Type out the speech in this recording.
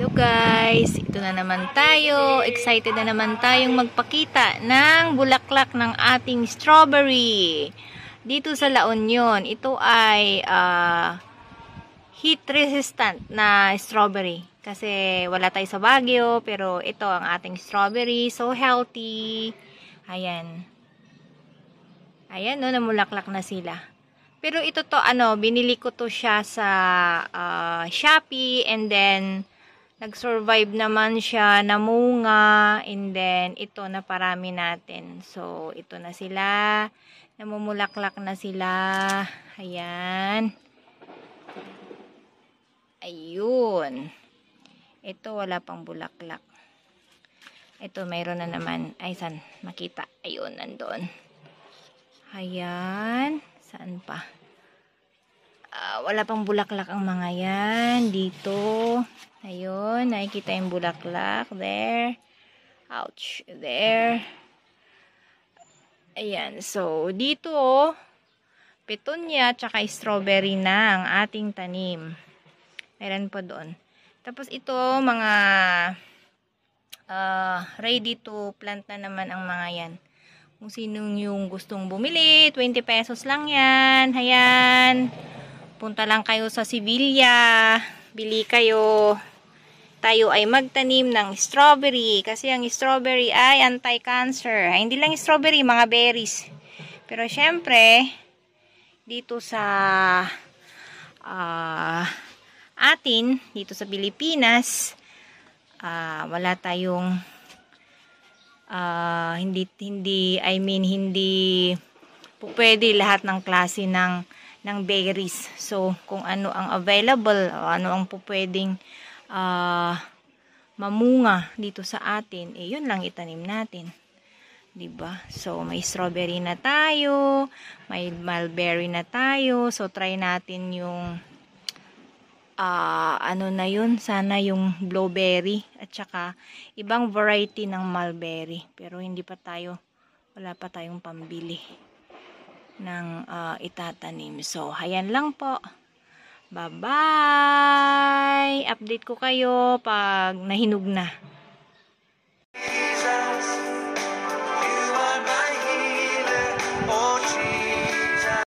Hello guys, ito na naman tayo. Excited na naman tayong magpakita ng bulaklak ng ating strawberry. Dito sa La Union, ito ay heat resistant na strawberry. Kasi wala tayo sa Baguio, pero ito ang ating strawberry. So healthy. Ayan. Ayan, no, namulaklak na sila. Pero ito to, binili ko to siya sa Shopee, and then nag-survive naman siya, namunga, and then ito na parami natin. So, ito na sila. Namumulaklak na sila. Ayan. Ayun. Ito, wala pang bulaklak. Ito, mayroon na naman. Ay, saan? Makita. Ayun, nandoon. Ayan. Saan pa? Wala pang bulaklak ang mga yan. Dito. Ayun, nakikita yung bulaklak. There. Ouch. There. Ayan. So, dito, petunia, tsaka strawberry na ang ating tanim. Meron po doon. Tapos ito, mga ready to plant na naman ang mga yan. Kung sinong yung gustong bumili, 20 pesos lang yan. Ayan. Punta lang kayo sa Sevilla. Bili kayo. Tayo ay magtanim ng strawberry. Kasi ang strawberry ay anti-cancer. Ay, hindi lang strawberry, mga berries. Pero syempre, dito sa atin, dito sa Pilipinas, wala tayong hindi pwede lahat ng klase ng berries. So, kung ano ang available, o ano ang pwedeng mamunga dito sa atin, yun lang itanim natin. 'Di ba? So, may strawberry na tayo, may mulberry na tayo. So, try natin yung ano na yun, sana yung blueberry at saka ibang variety ng mulberry. Pero wala pa tayong pambili ng itatanim. So, ayan lang po. Bye-bye! Update ko kayo pag nahinog na.